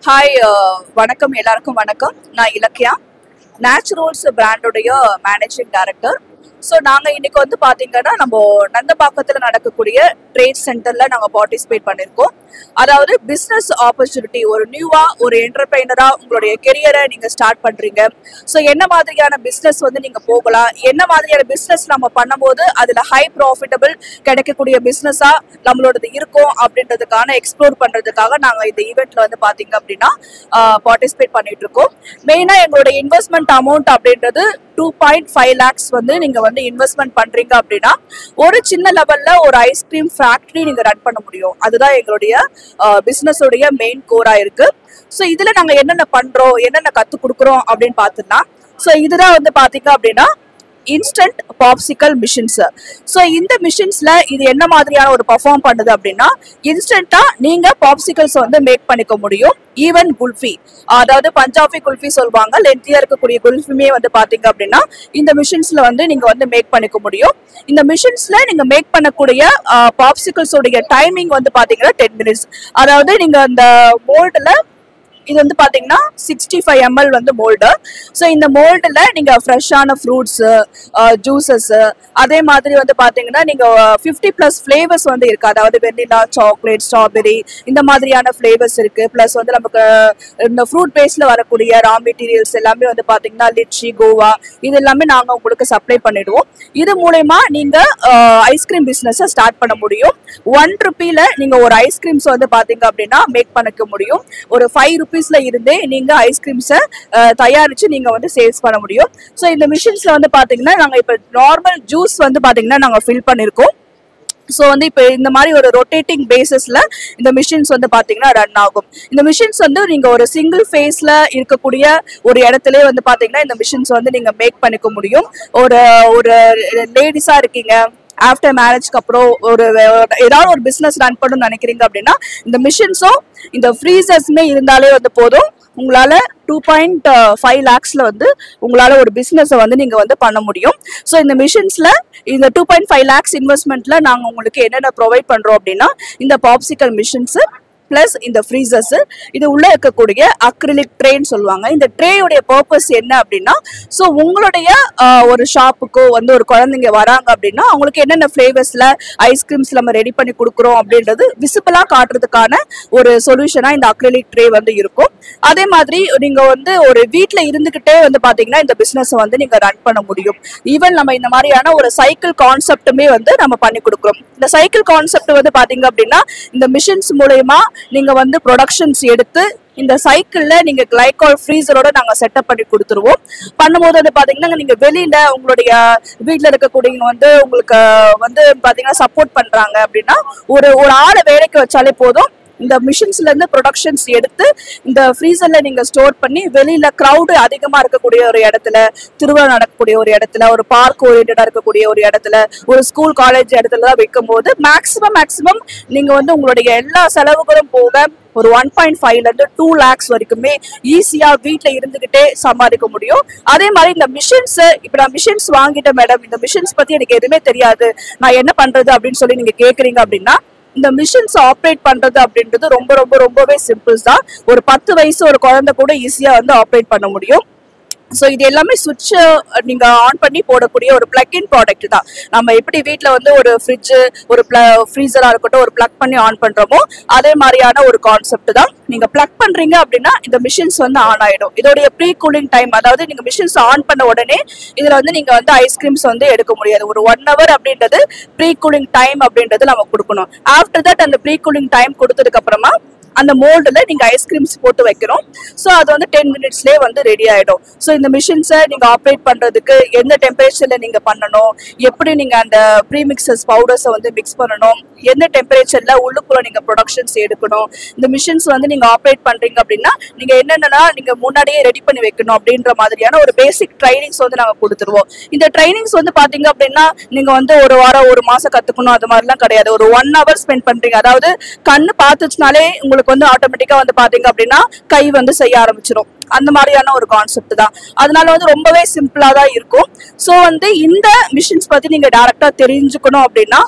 Hi வணக்கம் எல்லாருக்கும் வணக்கம். நான் இலக்கியா, நேச்சுரல்ஸ் பிராண்டோடைய மேனேஜிங் டைரக்டர். ஸோ நாங்கள் இன்னைக்கு வந்து பார்த்தீங்கன்னா நம்ம நந்தம்பாக்கத்தில் நடக்கக்கூடிய ட்ரேட் சென்டரில் நாங்கள் பார்ட்டிசிபேட் பண்ணியிருக்கோம். அதாவது பிஸ்னஸ் ஆப்பர்ச்சுனிட்டி, ஒரு நியூவாக ஒரு என்டர்பிரைனராக உங்களுடைய கெரியரை நீங்கள் ஸ்டார்ட் பண்ணுறீங்க. ஸோ என்ன மாதிரியான பிஸ்னஸ் வந்து நீங்கள் போகலாம், என்ன மாதிரியான பிஸ்னஸ் நம்ம பண்ணும்போது அதில் ஹை ப்ராஃபிட்டபிள் கிடைக்கக்கூடிய பிஸ்னஸாக நம்மளோடது இருக்கும் அப்படின்றதுக்கான எக்ஸ்ப்ளோர் பண்ணுறதுக்காக நாங்கள் இந்த ஈவெண்ட்டில் வந்து பார்த்தீங்க அப்படின்னா பார்ட்டிசிபேட் பண்ணிட்டு இருக்கோம். மெயினாக எங்களுடைய இன்வெஸ்ட்மெண்ட் அமௌண்ட் அப்படின்றது 2.5 lakhs வந்து நீங்கள் வந்து இன்வெஸ்ட்மெண்ட் பண்ணுறீங்க அப்படின்னா ஒரு சின்ன லெவலில் ஒரு ஐஸ்கிரீம் ஃபேக்ட்ரி நீங்கள் ரன் பண்ண முடியும். அதுதான் எங்களுடைய பிஸ்னஸோடைய மெயின் கோராக இருக்குது. ஸோ இதில் நாங்கள் என்னென்ன பண்ணுறோம், என்னென்ன கற்றுக் கொடுக்குறோம் அப்படின்னு பார்த்துன்னா, ஸோ இதுதான் வந்து பார்த்தீங்க அப்படின்னா இன்ஸ்டன்ட் பாப்சிக்கல் மிஷின்ஸ். ஸோ இந்த மிஷின்ஸ்ல இது என்ன மாதிரியான ஒரு பர்ஃபார்ம் பண்ணுது அப்படின்னா, இன்ஸ்டன்டா நீங்க பாப்சிக்கல்ஸ் வந்து மேக் பண்ணிக்க முடியும். ஈவன் குல்ஃபி, அதாவது பஞ்சாபி குல்ஃபி சொல்லுவாங்க, லென்த்தியா இருக்கக்கூடிய குல்ஃபியுமே வந்து பாத்தீங்க அப்படின்னா இந்த மிஷின்ஸ்ல வந்து நீங்க வந்து மேக் பண்ணிக்க முடியும். இந்த மிஷின்ஸ்ல நீங்க மேக் பண்ணக்கூடிய பாப்சிக்கல்ஸ் உடைய டைமிங் வந்து பாத்தீங்கன்னா 10 minutes. அதாவது நீங்க அந்த மோல்டுல இது வந்து பார்த்தீங்கன்னா 65 ml வந்து மோல்டு. ஸோ இந்த மோல்டில் நீங்கள் ஃப்ரெஷ்ஷான ஃப்ரூட்ஸு, ஜூஸஸ்ஸு, அதே மாதிரி வந்து பார்த்தீங்கன்னா நீங்கள் 50+ ஃப்ளேவர்ஸ் வந்து இருக்குது. அதாவது வெண்ணிலா, சாக்லேட், ஸ்ட்ராபெரி, இந்த மாதிரியான ஃப்ளேவர்ஸ் இருக்குது. ப்ளஸ் வந்து நமக்கு இந்த ஃப்ரூட் பேஸில் வரக்கூடிய ரா மெட்டீரியல்ஸ் எல்லாமே வந்து பார்த்தீங்கன்னா லிச்சி, கோவா, இது எல்லாமே நாங்கள் உங்களுக்கு சப்ளை பண்ணிடுவோம். இது மூலயமா நீங்கள் ஐஸ்கிரீம் பிஸ்னஸை ஸ்டார்ட் பண்ண முடியும். 1 rupeeல நீங்கள் ஒரு ஐஸ்கிரீம்ஸ் வந்து பார்த்தீங்க அப்படின்னா மேக் பண்ணிக்க முடியும். ஒரு 5 rupees இருந்தே நீங்க ஐஸ்கிரீம்ஸை தயாரிச்சு நீங்க வந்து சேல்ஸ் பண்ண முடியும். ஸோ இந்த மிஷின்ஸ்ல வந்து பாத்தீங்கன்னா நாங்க இப்ப நார்மல் ஜூஸ் வந்து பாத்தீங்கன்னா நாங்க ஃபில் பண்ணிருக்கோம். ஸோ வந்து இப்போ இந்த மாதிரி ஒரு ரொட்டேட்டிங் பேசிஸ்ல இந்த மிஷின்ஸ் வந்து பார்த்தீங்கன்னா ரன் ஆகும். இந்த மிஷின்ஸ் வந்து நீங்கள் ஒரு சிங்கிள் ஃபேஸில் இருக்கக்கூடிய ஒரு இடத்துல வந்து பார்த்தீங்கன்னா இந்த மிஷின்ஸ் வந்து நீங்கள் மேக் பண்ணிக்க முடியும். ஒரு லேடிஸாக இருக்கீங்க, ஆஃப்டர் மேரேஜ்க்கு அப்புறம் ஏதாவது ஒரு பிஸ்னஸ் ரன் பண்ணணும்னு நினைக்கிறீங்க அப்படின்னா இந்த மிஷின்ஸும் இந்த ஃப்ரீசர்ஸுமே இருந்தாலே வந்து போதும். உங்களால் 2.5 lakhsல வந்து உங்களால் ஒரு பிஸ்னஸை வந்து நீங்கள் வந்து பண்ண முடியும். ஸோ இந்த மிஷின்ஸில் இந்த 2.5 lakhs இன்வெஸ்ட்மெண்ட்டில் நாங்கள் உங்களுக்கு என்னென்ன ப்ரொவைட் பண்ணுறோம் அப்படின்னா இந்த பாப்சிக்கல் மிஷின்ஸு ப்ளஸ் இந்த ஃப்ரீசர்ஸு, இது உள்ளே இருக்கக்கூடிய அக்ரிலிக் ட்ரேன்னு சொல்லுவாங்க. இந்த ட்ரேயோடைய பர்பஸ் என்ன அப்படின்னா, ஸோ உங்களுடைய ஒரு ஷாப்புக்கோ வந்து ஒரு குழந்தைங்க வராங்க அப்படின்னா அவங்களுக்கு என்னென்ன ஃப்ளேவர்ஸில் ஐஸ்கிரீம்ஸ் நம்ம ரெடி பண்ணி கொடுக்குறோம் அப்படின்றது விசிபிளாக காட்டுறதுக்கான ஒரு சொல்யூஷனாக இந்த அக்ரிலிக் ட்ரே வந்து இருக்கும். அதே மாதிரி நீங்கள் வந்து ஒரு வீட்டில் இருந்துக்கிட்டே வந்து பார்த்தீங்கன்னா இந்த பிஸ்னஸை வந்து நீங்கள் ரன் பண்ண முடியும். ஈவன் நம்ம இந்த மாதிரியான ஒரு சைக்கிள் கான்செப்டுமே வந்து நம்ம பண்ணி கொடுக்குறோம். இந்த சைக்கிள் கான்செப்ட் வந்து பார்த்தீங்க அப்படின்னா இந்த மிஷின்ஸ் மூலயமா நீங்க வந்து ப்ரொடக்ஷன்ஸ் எடுத்து இந்த சைக்கிள்ல நீங்க கிளைகால் ஃப்ரீசரோட நாங்க செட்டப் பண்ணி கொடுத்துருவோம். பண்ணும்போது வந்து பாத்தீங்கன்னா நீங்க வெளியில உங்களுடைய வீட்டுல இருக்கக்கூடியவங்க வந்து உங்களுக்கு வந்து பாத்தீங்கன்னா சப்போர்ட் பண்றாங்க அப்படின்னா ஒரு ஆளை வேலைக்கு வச்சாலே போதும். இந்த மிஷின்ஸ்ல இருந்து ப்ரொடக்ஷன்ஸ் எடுத்து இந்த ஃப்ரீசர்ல நீங்க ஸ்டோர் பண்ணி வெளியில கிரௌடு அதிகமா இருக்கக்கூடிய ஒரு இடத்துல, திருவிழா நடக்கக்கூடிய ஒரு இடத்துல, ஒரு பார்க் ஓரியன்டா இருக்கக்கூடிய ஒரு இடத்துல, ஒரு ஸ்கூல் காலேஜ் இடத்துல தான் வைக்கும் போது மேக்சிமம் நீங்க வந்து உங்களுடைய எல்லா செலவுகளும் போக ஒரு 1.5 to 2 lakhs வரைக்குமே ஈஸியா வீட்டுல இருந்துகிட்டே சம்பாதிக்க முடியும். அதே மாதிரி இந்த மிஷின்ஸ், இப்ப நான் மிஷின்ஸ் வாங்கிட்டேன் மேடம், இந்த மிஷின்ஸ் பத்தி எனக்கு எதுவுமே தெரியாது, நான் என்ன பண்றது அப்படின்னு சொல்லி நீங்க கேக்குறீங்க அப்படின்னா இந்த மிஷின்ஸ் ஆப்ரேட் பண்றது அப்படின்றது ரொம்பவே சிம்பிள்ஸ் தான். ஒரு 10 வயசு ஒரு குழந்தை கூட ஈஸியா வந்து ஆப்ரேட் பண்ண முடியும். ஸோ இது எல்லாமே சுவிட்ச் நீங்கள் ஆன் பண்ணி போடக்கூடிய ஒரு பிளக்-இன் ப்ராடக்ட் தான். நம்ம எப்படி வீட்டில் வந்து ஒரு ஃப்ரிட்ஜு, ஒரு ஃப்ரீசராக இருக்கட்டும், ஒரு பிளக் பண்ணி ஆன் பண்ணுறோமோ அதே மாதிரியான ஒரு கான்செப்ட் தான். நீங்கள் பிளக் பண்ணுறீங்க அப்படின்னா இந்த மிஷின்ஸ் வந்து ஆன் ஆகிடும். இதோடைய ப்ரீ கூலிங் டைம், அதாவது நீங்கள் மிஷின்ஸ் ஆன் பண்ண உடனே இதில் வந்து நீங்கள் வந்து ஐஸ்கிரீம்ஸ் வந்து எடுக்க முடியாது. ஒரு 1 hour அப்படின்றது ப்ரீ கூலிங் டைம் அப்படின்றது நம்ம கொடுக்கணும். ஆஃப்டர் தட் அந்த ப்ரீ கூலிங் டைம் கொடுத்ததுக்கு அப்புறமா அந்த மோல்டில் நீங்கள் ஐஸ்கிரீம்ஸ் போட்டு வைக்கிறோம். ஸோ அது வந்து 10 minutesலேயே வந்து ரெடி ஆகிடும். ஸோ இந்த மிஷின்ஸை நீங்கள் ஆப்ரேட் பண்ணுறதுக்கு எந்த டெம்பரேச்சரில் நீங்கள் பண்ணணும், எப்படி நீங்கள் அந்த ப்ரீமிக்சஸ் பவுடர்ஸை வந்து மிக்ஸ் பண்ணணும், எந்த டெம்பரேச்சரில் உள்ளுக்குள்ளே நீங்கள் ப்ரொடக்ஷன்ஸ் எடுக்கணும், இந்த மிஷின்ஸ் வந்து நீங்கள் ஆப்ரேட் பண்ணுறீங்க அப்படின்னா நீங்கள் என்னென்னா நீங்கள் முன்னாடியே ரெடி பண்ணி வைக்கணும் அப்படின்ற மாதிரியான ஒரு பேசிக் ட்ரைனிங்ஸ் வந்து நாங்கள் கொடுத்துருவோம். இந்த ட்ரைனிங்ஸ் வந்து பார்த்தீங்க அப்படின்னா நீங்கள் வந்து ஒரு வாரம் 1 மாதம் கற்றுக்கணும் அது மாதிரிலாம் கிடையாது. ஒரு 1 hour ஸ்பெண்ட் பண்ணுறீங்க. அதாவது கண்ணு பார்த்துச்சுனாலே உங்களுக்கு உங்களுக்கு வந்து ஆட்டோமேட்டிக்கா வந்து பாத்தீங்க அப்படின்னா கை வந்து செய்ய ஆரம்பிச்சிடும். அந்த மாதிரியான ஒரு கான்செப்ட் தான். அதனால வந்து ரொம்பவே சிம்பிளா தான் இருக்கும். ஸோ வந்து இந்த மிஷின்ஸ் பத்தி நீங்க டைரக்டா தெரிஞ்சுக்கணும் அப்படின்னா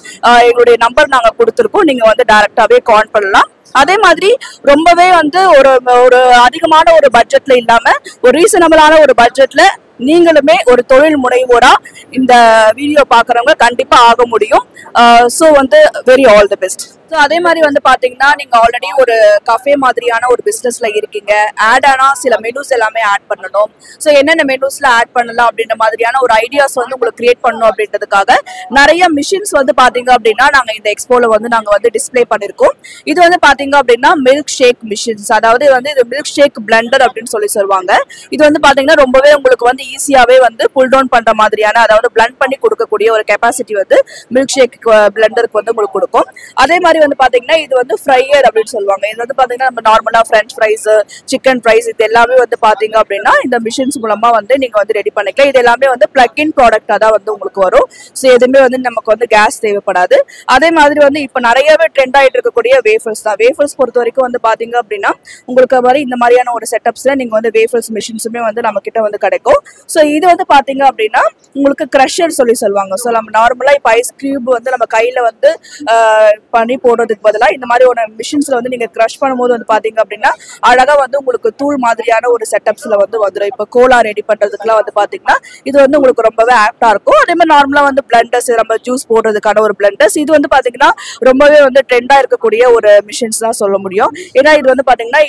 எங்களுடைய நம்பர் நாங்க கொடுத்துருக்கோம். நீங்க வந்து டைரக்டாவே கால் பண்ணலாம். அதே மாதிரி ரொம்பவே வந்து ஒரு ஒரு அதிகமான ஒரு பட்ஜெட்ல இல்லாம ஒரு ரீசனபிளான ஒரு பட்ஜெட்ல நீங்களுமே ஒரு தொழில் முனைவோரா இந்த வீடியோ பாக்குறவங்க கண்டிப்பா ஆக முடியும். ஸோ வந்து very all the best. So அதே மாதிரி வந்து பாத்தீங்கன்னா நீங்க ஆல்ரெடி ஒரு கஃபே மாதிரியான ஒரு பிசினஸ்ல இருக்கீங்க. ஆட் ஆனா சில மெனூஸ் எல்லாமே ஆட் பண்ணணும். ஸோ என்னென்ன மெனூஸ்ல ஆட் பண்ணலாம் அப்படின்ற மாதிரியான ஒரு ஐடியாஸ் வந்து உங்களுக்கு கிரியேட் பண்ணணும் அப்படின்றதுக்காக நிறைய மிஷின்ஸ் வந்து பாத்தீங்க அப்படின்னா நாங்க இந்த எக்ஸ்போல வந்து நாங்க வந்து டிஸ்பிளே பண்ணிருக்கோம். இது வந்து பாத்தீங்க அப்படின்னா மில்க் ஷேக் மிஷின்ஸ், அதாவது வந்து இது மில்க் ஷேக் பிளண்டர் அப்படின்னு சொல்லுவாங்க. இது வந்து பாத்தீங்கன்னா ரொம்பவே உங்களுக்கு வந்து ஈஸியாவே வந்து புல் டவுன் பண்ற மாதிரியான, அதாவது பிளண்ட் பண்ணி கொடுக்கக்கூடிய ஒரு கெப்பாசிட்டி வந்து மில்க் ஷேக் பிளண்டருக்கு வந்து உங்களுக்கு கொடுக்கும். அதே மாதிரி வந்து பாத்தீங்கன்னா இது வந்து ஃப்ரையர் அப்படின்னு சொல்லுவாங்க. இது வந்து பாத்தீங்கன்னா நம்ம நார்மலா ஃப்ரெஞ்ச் ஃப்ரைஸ், சிக்கன் ஃப்ரைஸ் இது எல்லாமே வந்து பாத்தீங்க அப்படின்னா இந்த மிஷின்ஸ் மூலமா வந்து நீங்க வந்து ரெடி பண்ணிக்கலாம். இது எல்லாமே வந்து பிளக் இன் ப்ராடக்டா தான் வந்து உங்களுக்கு வரும். ஸோ எதுவுமே வந்து நமக்கு வந்து கேஸ் தேவைப்படாது. அதே மாதிரி வந்து இப்போ நிறையவே ட்ரெண்ட் ஆயிட்டு இருக்கக்கூடிய வேஃபர்ஸ் தான். வேஃபர்ஸ் பொறுத்த வரைக்கும் வந்து பாத்தீங்க அப்படின்னா உங்களுக்கு மாதிரி இந்த மாதிரியான ஒரு செட்டப்ஸ்ல நீங்க வந்து வேஃபர்ஸ் மிஷின்ஸுமே வந்து நம்ம கிட்ட வந்து கிடைக்கும். ஸோ இது வந்து பாத்தீங்க அப்படின்னா உங்களுக்கு கிரஷர் சொல்லுவாங்க. ஸோ நம்ம நார்மலா இப்போ ஐஸ் கியூப் வந்து நம்ம கையில வந்து பண்ணி போடுறதுக்கு பதிலாக இந்த மாதிரி ஒரு மிஷின்ஸ்ல வந்து நீங்க கிரஷ் பண்ணும்போது வந்து பாத்தீங்க அப்படின்னா அழகா வந்து உங்களுக்கு தூள் மாதிரியான ஒரு செட்டப்ஸ்ல வந்து வந்துடும். இப்போ கோலா ரெடி பண்றதுக்குலாம் வந்து பாத்தீங்கன்னா இது வந்து உங்களுக்கு ரொம்பவே ஆப்டா இருக்கும். அதே மாதிரி நார்மலா வந்து பிளண்டர்ஸ், நம்ம ஜூஸ் போடுறதுக்கான ஒரு பிளண்டர்ஸ், இது வந்து பாத்தீங்கன்னா ரொம்பவே வந்து ட்ரெண்டா இருக்கக்கூடிய ஒரு மிஷின்ஸ் தான் சொல்ல முடியும். ஏன்னா இது வந்து பாத்தீங்கன்னா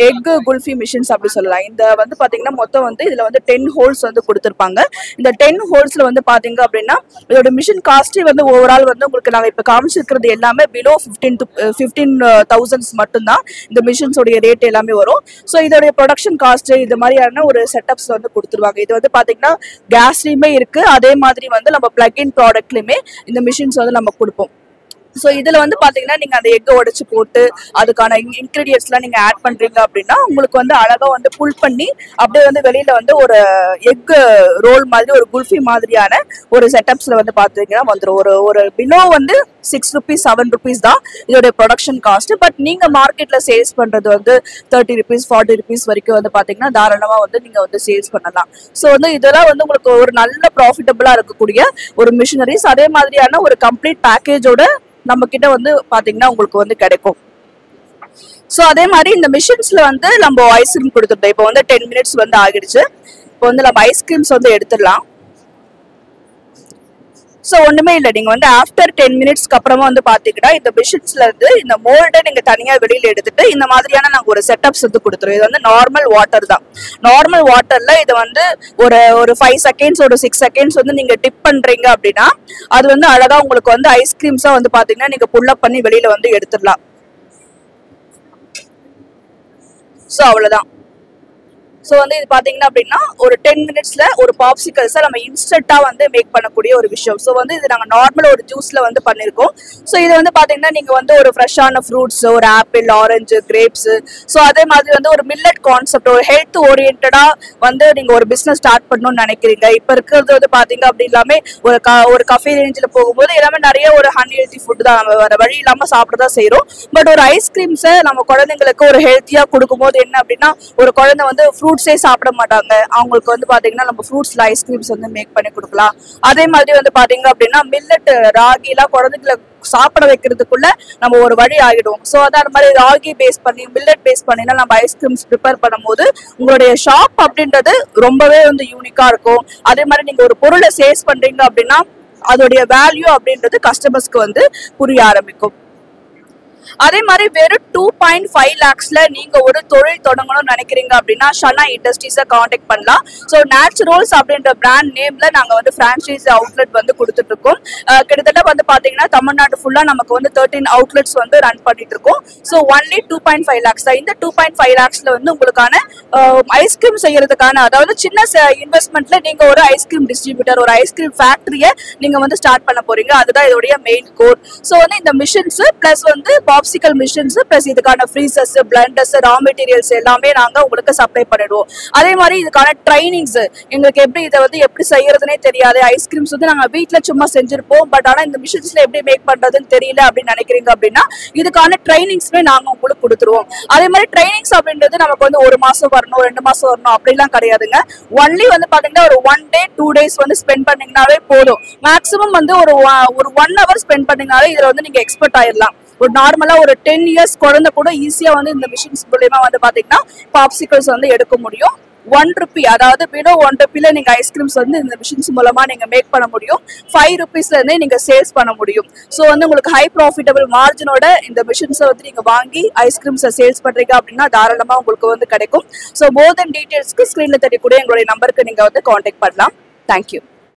எக் குல்ஃபி மிஷின்ஸ் அப்படி சொல்லலாம். இந்த வந்து பாத்தீங்கன்னா மொத்தம் வந்து இதுல வந்து 10 ஹோல்ஸ் வந்து கொடுத்துருப்பாங்க. இந்த 10 ஹோல்ஸ்ல வந்து பாத்தீங்க அப்படின்னா இதோட மிஷின் காஸ்டே வந்து ஓவரால் வந்து உங்களுக்கு நாங்க இப்ப காமிச்சிருக்கிறது எல்லாமே பிலோ 15,000 மட்டும்தான் இந்த மிஷின்ஸ் உடைய ரேட் எல்லாமே வரும். ஸோ இதோடைய ப்ரொடக்ஷன் காஸ்ட் இது மாதிரியான ஒரு செட்டப்ஸ் வந்து கொடுத்துருவாங்க. இது வந்து பாத்தீங்கன்னா கேஸ்லயுமே இருக்கு, அதே மாதிரி வந்து நம்ம பிளக் இன் ப்ராடக்ட்லயுமே இந்த மிஷின்ஸ் வந்து நம்ம கொடுப்போம். ஸோ இதில் வந்து பார்த்தீங்கன்னா நீங்கள் அந்த எக்கை உடச்சி போட்டு அதுக்கான இன்க்ரீடியன்ஸ்லாம் நீங்கள் ஆட் பண்ணுறீங்க அப்படின்னா உங்களுக்கு வந்து அழகாக வந்து புல் பண்ணி அப்படியே வந்து வெளியில் வந்து ஒரு எக் ரோல் மாதிரி ஒரு குல்ஃபி மாதிரியான ஒரு செட்டப்ஸில் வந்து பார்த்தீங்கன்னா வந்துடும். ஒரு பிலோ வந்து 6 rupees 7 rupees தான் இதோட ப்ரொடக்ஷன் காஸ்ட். பட் நீங்கள் மார்க்கெட்டில் சேல்ஸ் பண்ணுறது வந்து 30 rupees 40 rupees வரைக்கும் வந்து பார்த்தீங்கன்னா தாராளமாக வந்து நீங்கள் வந்து சேல்ஸ் பண்ணலாம். ஸோ வந்து இதெல்லாம் வந்து உங்களுக்கு ஒரு நல்ல ப்ராஃபிட்டபுளாக இருக்கக்கூடிய ஒரு மிஷினரிஸ், அதே மாதிரியான ஒரு கம்ப்ளீட் பேக்கேஜோட நம்ம கிட்ட வந்து பாத்தீங்கன்னா உங்களுக்கு வந்து கிடைக்கும். ஸோ அதே மாதிரி இந்த மிஷின்ஸ்ல வந்து நம்ம ஐஸ்கிரீம் கொடுத்துட்டோம். இப்போ வந்து 10 minutes வந்து ஆகிடுச்சு. இப்போ வந்து நம்ம ஐஸ்கிரீம்ஸ் வந்து எடுத்துடலாம். ஸோ ஒண்ணுமே இல்லை, நீங்க வந்து ஆஃப்டர் 10 minutesக்கு அப்புறமா வந்து பாத்தீங்கன்னா இந்த மிஷின்ஸ்ல இருந்து இந்த மோல்டை நீங்க தனியா வெளியில எடுத்துட்டு இந்த மாதிரியான நாங்க ஒரு செட்டப்ஸ் வந்து கொடுத்துருவோம். இது வந்து நார்மல் வாட்டர் தான். நார்மல் வாட்டர்ல இதை வந்து ஒரு 5 seconds ஒரு 6 seconds வந்து நீங்க டிப் பண்றீங்க அப்படின்னா அது வந்து அழகா உங்களுக்கு வந்து ஐஸ்கிரீம்ஸா வந்து பாத்தீங்கன்னா நீங்க புல் அப் பண்ணி வெளியில வந்து எடுத்துடலாம். ஸோ அவ்வளவுதான். ஸோ வந்து இது பார்த்தீங்கன்னா அப்படின்னா ஒரு 10 minutesல ஒரு பாப்சிக்கல்ஸை நம்ம இன்ஸ்டண்ட்டாக வந்து மேக் பண்ணக்கூடிய ஒரு விஷயம். ஸோ வந்து இது நாங்கள் நார்மல் ஒரு ஜூஸில் வந்து பண்ணியிருக்கோம். ஸோ இது வந்து பார்த்தீங்கன்னா நீங்கள் வந்து ஒரு ஃப்ரெஷ்ஷான ஃப்ரூட்ஸ், ஒரு ஆப்பிள், ஆரஞ்சு, கிரேப்ஸு, ஸோ அதே மாதிரி வந்து ஒரு மில்லட் கான்செப்ட், ஒரு ஹெல்த் ஓரியன்டாக வந்து நீங்கள் ஒரு பிஸ்னஸ் ஸ்டார்ட் பண்ணணும்னு நினைக்கிறீங்க. இப்போ இருக்கிறது வந்து பார்த்தீங்க அப்படி இல்லாமல் ஒரு கஃபே ரேஞ்சில் போகும்போது எல்லாமே நிறைய ஒரு அன்ஹெல்தி ஃபுட் தான் நம்ம வேறு வழி இல்லாமல் சாப்பிட தான் செய்கிறோம். பட் ஒரு ஐஸ்கிரீம்ஸை நம்ம குழந்தைங்களுக்கு ஒரு ஹெல்த்தியாக கொடுக்கும்போது என்ன அப்படின்னா ஒரு குழந்தை வந்து ஃப்ரூட்ஸே சாப்பிட மாட்டாங்க. அவங்களுக்கு வந்து பாத்தீங்கன்னா நம்ம ஃப்ரூட்ஸ்ல ஐஸ்கிரீம்ஸ் வந்து மேக் பண்ணி கொடுக்கலாம். அதே மாதிரி வந்து பாத்தீங்க அப்படின்னா மில்லட், ராகி எல்லாம் குழந்தைங்களை சாப்பிட வைக்கிறதுக்குள்ள நம்ம ஒரு வழி ஆகிடும். ஸோ அதான் மாதிரி ராகி பேஸ் பண்ணி மில்லட் பேஸ் பண்ணினா நம்ம ஐஸ்கிரீம்ஸ் ப்ரிப்பேர் பண்ணும்போது உங்களுடைய ஷாப் அப்படின்றது ரொம்பவே வந்து யூனிக்கா இருக்கும். அதே மாதிரி நீங்க ஒரு பொருளை சேல்ஸ் பண்றீங்க அப்படின்னா அதோடைய வேல்யூ அப்படின்றது கஸ்டமர்ஸ்க்கு வந்து புரிய ஆரம்பிக்கும். அதே மாதிரி வெறும் 2.5 lakhsல நீங்க ஒரு தொழில் தொடங்கணும்னு நினைக்கிறீங்க அப்படின்னா ஷனா இண்டஸ்ட்ரீஸை காண்டாக்ட் பண்ணலாம். ஸோ நேச்சுரல்ஸ் அப்படின்ற பிராண்ட் நேம்ல நாங்க வந்து பிரான்ச்சைஸ் அவுட்லெட் வந்து கொடுத்துட்டு இருக்கோம். கிட்டத்தட்ட வந்து பாத்தீங்கன்னா தமிழ்நாடு ஃபுல்லா நமக்கு வந்து 13 அவுட்லெட்ஸ் வந்து ரன் பண்ணிட்டு இருக்கோம். ஸோ ஒன்லி 2.5 lakhs தான். இந்த 2.5 lakhsல வந்து உங்களுக்கான ஐஸ்கிரீம் செய்யறதுக்கான, அதாவது சின்ன இன்வெஸ்ட்மெண்ட்ல நீங்க ஒரு ஐஸ்கிரீம் டிஸ்ட்ரிபியூட்டர், ஒரு ஐஸ்கிரீம் ஃபேக்டரியை நீங்க வந்து ஸ்டார்ட் பண்ண போறீங்க. அதுதான் இதோடைய மெயின் கோர். ஸோ வந்து இந்த மிஷின்ஸ் பிளஸ் வந்து பாப்சிக்கல் மிஷின்ஸ் பிளஸ் இதுக்கான ஃப்ரீசர்ஸ், பிளண்டர்ஸ், ரா மெட்டீரியல்ஸ் எல்லாமே நாங்க உங்களுக்கு சப்ளை பண்ணிடுவோம். அதே மாதிரி இதுக்கான ட்ரைனிங்ஸ் எங்களுக்கு எப்படி செய்யறதுனே தெரியாது. ஐஸ்கிரீம்ஸ் நாங்க வீட்டுல சும்மா செஞ்சிருப்போம். பட் ஆனா இந்த மிஷின்ஸ்ல எப்படி மேக் பண்றதுன்னு தெரியல அப்படின்னு நினைக்கிறீங்க அப்படின்னா இதுக்கான ட்ரைனிங்ஸ்மே நாங்க உங்களுக்கு கொடுத்துருவோம். அதே மாதிரி ட்ரைனிங்ஸ் அப்படின்றது நமக்கு 1 மாசம் வரணும், 2 மாசம் வரணும் அப்படிலாம் கிடையாதுங்க. ஒன்லி பாத்தீங்கன்னா ஒரு 1 day 2 days ஸ்பெண்ட் பண்ணீங்கன்னாவே போதும். மேக்ஸிமம் ஒரு 1 hour ஸ்பெண்ட் பண்ணீங்கனாலே இதுல நீங்க எக்ஸ்பர்ட் ஆயிடலாம். ஒரு நார்மலா ஒரு 10 years குழந்தை கூட ஈஸியா இந்த மிஷின்ஸ் மூலமா பாத்தீங்கன்னா பாப்சிக்கல்ஸ் எடுக்க முடியும். 1 rupee, அதாவது பிலோ 1 rupeeல நீங்க ஐஸ்கிரீம்ஸ் இந்த மிஷின்ஸ் மூலமா நீங்க மேக் பண்ண முடியும். 5 rupeesல இருந்தே நீங்க சேல்ஸ் பண்ண முடியும். ஸோ உங்களுக்கு ஹை ப்ராஃபிட்டபிள் மார்ஜினோட இந்த மிஷின்ஸை நீங்க வாங்கி ஐஸ்கிரீம்ஸை சேல்ஸ் பண்றீங்க அப்படின்னா தாராளமா உங்களுக்கு கிடைக்கும். ஸோ மோர் தென் டீடைல்ஸ்க்கு ஸ்கிரீன்ல தெரியக்கூடிய எங்களுடைய நம்பருக்கு நீங்க கான்டாக்ட் பண்ணலாம். தேங்க்யூ.